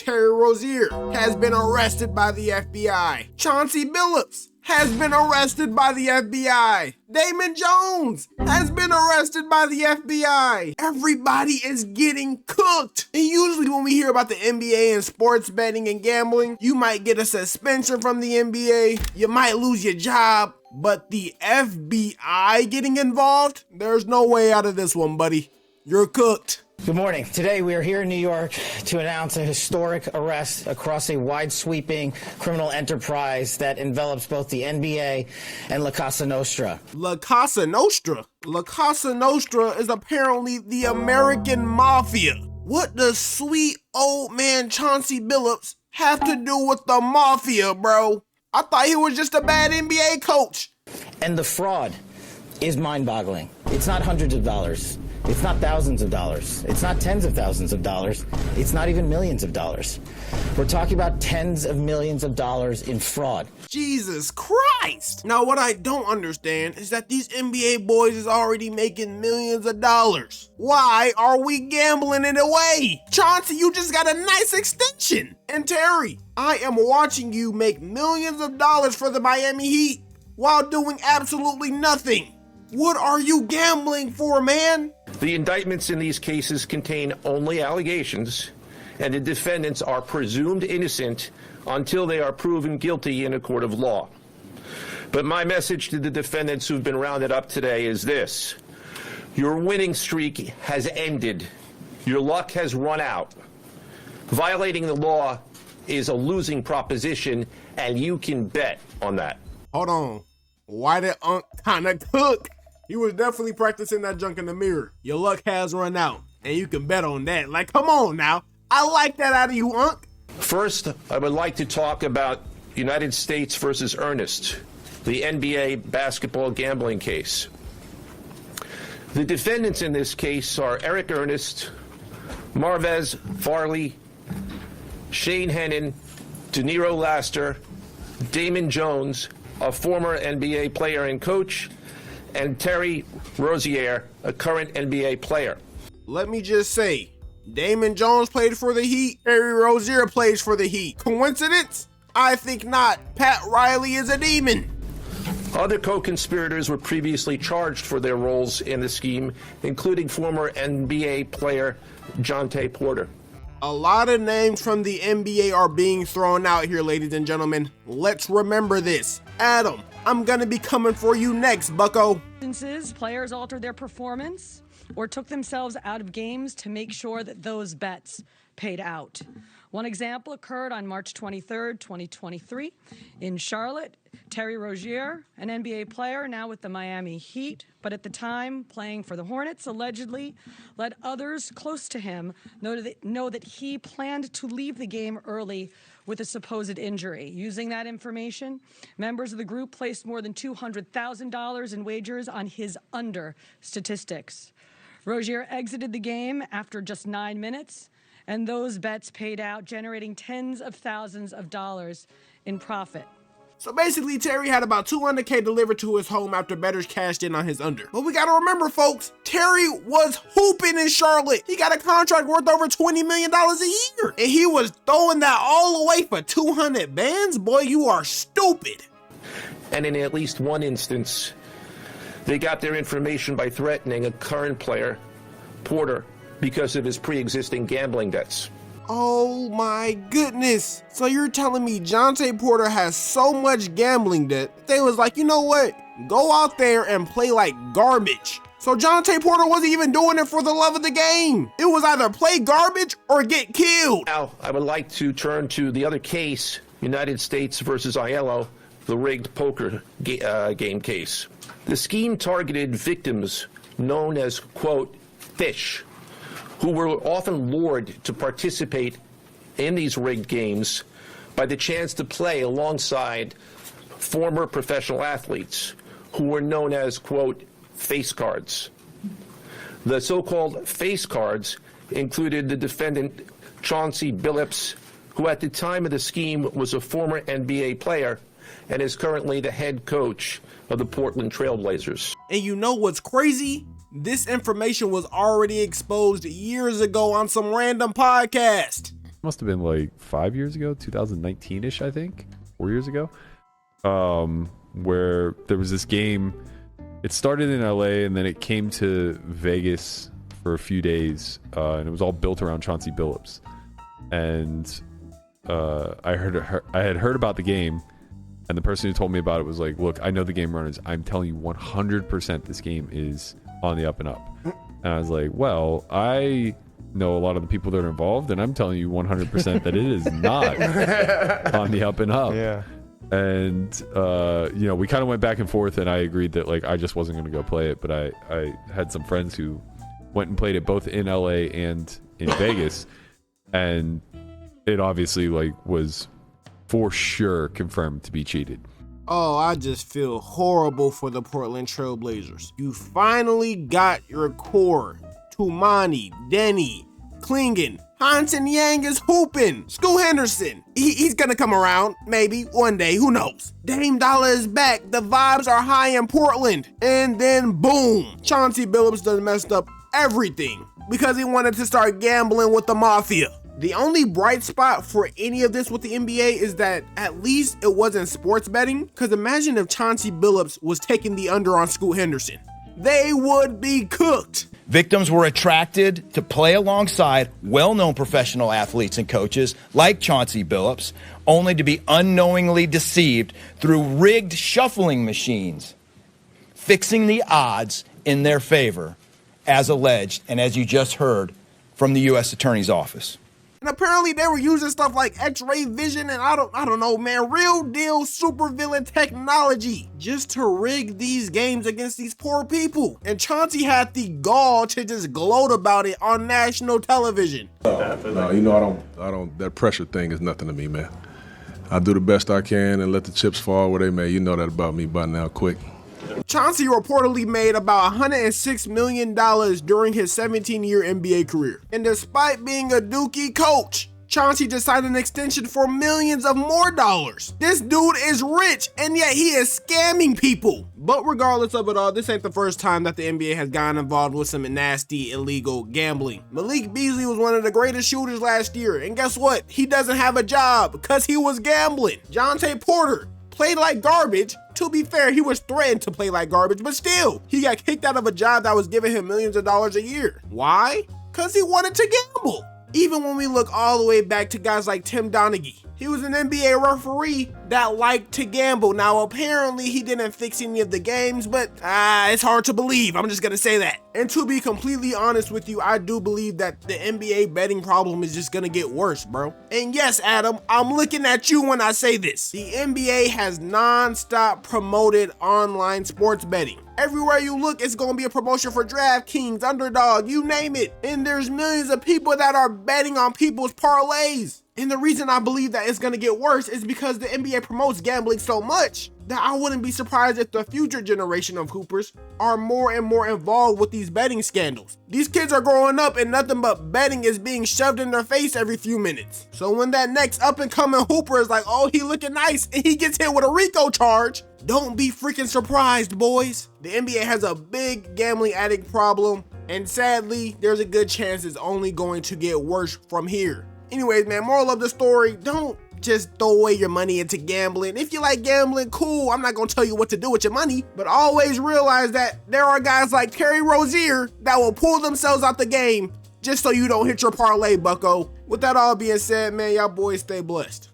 Terry Rozier has been arrested by the FBI. Chauncey Billups has been arrested by the FBI. Damon Jones has been arrested by the FBI. Everybody is getting cooked. And usually when we hear about the NBA and sports betting and gambling, you might get a suspension from the NBA. You might lose your job. But the FBI getting involved? There's no way out of this one, buddy. You're cooked. Good morning. Today we are here in New York to announce a historic arrest across a wide-sweeping criminal enterprise that envelops both the NBA and La Casa Nostra. La Casa Nostra? La Casa Nostra is apparently the American Mafia. What does sweet old man Chauncey Billups have to do with the Mafia, bro? I thought he was just a bad NBA coach. And the fraud is mind-boggling. It's not hundreds of dollars. It's not thousands of dollars. It's not tens of thousands of dollars. It's not even millions of dollars. We're talking about tens of millions of dollars in fraud. Jesus Christ! Now what I don't understand is that these NBA boys is already making millions of dollars. Why are we gambling it away? Chauncey, you just got a nice extension. And Terry, I am watching you make millions of dollars for the Miami Heat while doing absolutely nothing. What are you gambling for, man? The indictments in these cases contain only allegations, and the defendants are presumed innocent until they are proven guilty in a court of law. But my message to the defendants who've been rounded up today is this: your winning streak has ended. Your luck has run out. Violating the law is a losing proposition, and you can bet on that. Hold on. Why did Unc kinda cook? He was definitely practicing that junk in the mirror. Your luck has run out, and you can bet on that. Like, come on now. I like that out of you, Unc. First, I would like to talk about United States versus Ernest, the NBA basketball gambling case. The defendants in this case are Eric Ernest, Marvez Farley, Shane Hennon, DeNiro Laster, Damon Jones, a former NBA player and coach, and Terry Rozier, a current NBA player. Let me just say, Damon Jones played for the Heat, Terry Rozier plays for the Heat. Coincidence? I think not. Pat Riley is a demon. Other co-conspirators were previously charged for their roles in the scheme, including former NBA player Jontay Porter. A lot of names from the NBA are being thrown out here, ladies and gentlemen. Let's remember this. Adam, I'm gonna be coming for you next, bucko. Players altered their performance or took themselves out of games to make sure that those bets paid out. One example occurred on March 23rd, 2023 in Charlotte. Terry Rozier, an NBA player now with the Miami Heat, but at the time playing for the Hornets, allegedly let others close to him know that he planned to leave the game early with a supposed injury. Using that information, members of the group placed more than $200,000 in wagers on his under statistics. Rozier exited the game after just 9 minutes, and those bets paid out, generating tens of thousands of dollars in profit. So basically, Terry had about $200K delivered to his home after bettors cashed in on his under. But we gotta remember, folks, Terry was hooping in Charlotte. He got a contract worth over $20 million a year. And he was throwing that all away for 200 bands? Boy, you are stupid. And in at least one instance, they got their information by threatening a current player, Porter, because of his pre-existing gambling debts. Oh my goodness. So you're telling me Jontay Porter has so much gambling debt, they was like, you know what? Go out there and play like garbage. So Jontay Porter wasn't even doing it for the love of the game. It was either play garbage or get killed. Now, I would like to turn to the other case, United States versus Aiello, the rigged poker game case. The scheme targeted victims known as, quote, fish, who were often lured to participate in these rigged games by the chance to play alongside former professional athletes who were known as, quote, face cards. The so-called face cards included the defendant Chauncey Billups, who at the time of the scheme was a former NBA player and is currently the head coach of the Portland Trail Blazers. And you know what's crazy? This information was already exposed years ago on some random podcast. must have been like 5 years ago, 2019-ish, I think, 4 years ago, where there was this game. It started in LA and then it came to Vegas for a few days, and it was all built around Chauncey Billups. And I had heard about the game, and the person who told me about it was like, look, I know the game runners. I'm telling you 100% this game is on the up and up. And I was like, well, I know a lot of the people that are involved, and I'm telling you 100% that it is not on the up and up. Yeah. And we kind of went back and forth, and I agreed that like I just wasn't going to go play it, but I had some friends who went and played it both in LA and in Vegas, and it obviously like was for sure confirmed to be cheated. Oh, I just feel horrible for the Portland Trailblazers. You finally got your core. Tumani, Denny, Klingon, Hansen Yang is hooping. Scoot Henderson, he's gonna come around, maybe, one day, who knows. Dame Dollar is back, the vibes are high in Portland. And then boom, Chauncey Billups done messed up everything because he wanted to start gambling with the Mafia. The only bright spot for any of this with the NBA is that at least it wasn't sports betting, because imagine if Chauncey Billups was taking the under on Scoot Henderson. They would be cooked. Victims were attracted to play alongside well-known professional athletes and coaches like Chauncey Billups, only to be unknowingly deceived through rigged shuffling machines, fixing the odds in their favor, as alleged and as you just heard from the U.S. Attorney's Office. And apparently they were using stuff like X-ray vision and I don't know, man, real deal supervillain technology just to rig these games against these poor people. And Chauncey had the gall to just gloat about it on national television. No, I don't. That pressure thing is nothing to me, man. I do the best I can and let the chips fall where they may. You know that about me by now, quick. Chauncey reportedly made about $106 million during his 17-year NBA career. And despite being a Dookie coach, Chauncey just signed an extension for millions of more dollars. This dude is rich, and yet he is scamming people. But regardless of it all, this ain't the first time that the NBA has gotten involved with some nasty, illegal gambling. Malik Beasley was one of the greatest shooters last year, and guess what? He doesn't have a job because he was gambling. Jontay Porter played like garbage. To be fair, he was threatened to play like garbage, but still, he got kicked out of a job that was giving him millions of dollars a year. Why? Because he wanted to gamble. Even when we look all the way back to guys like Tim Donaghy, he was an NBA referee that liked to gamble. Now, apparently, he didn't fix any of the games, but it's hard to believe. I'm just going to say that. And to be completely honest with you, I do believe that the NBA betting problem is just going to get worse, bro. And yes, Adam, I'm looking at you when I say this. The NBA has non-stop promoted online sports betting. Everywhere you look, it's going to be a promotion for DraftKings, Underdog, you name it. And there's millions of people that are betting on people's parlays. And the reason I believe that it's going to get worse is because the NBA promotes gambling so much that I wouldn't be surprised if the future generation of hoopers are more and more involved with these betting scandals. These kids are growing up and nothing but betting is being shoved in their face every few minutes. So when that next up and coming hooper is like, oh, he looking nice, and he gets hit with a RICO charge, don't be freaking surprised, boys. The NBA has a big gambling addict problem, and sadly, there's a good chance it's only going to get worse from here. Anyways, man, moral of the story, don't just throw away your money into gambling. If you like gambling, cool. I'm not going to tell you what to do with your money, but always realize that there are guys like Terry Rozier that will pull themselves out the game just so you don't hit your parlay, bucko. With that all being said, man, y'all boys stay blessed.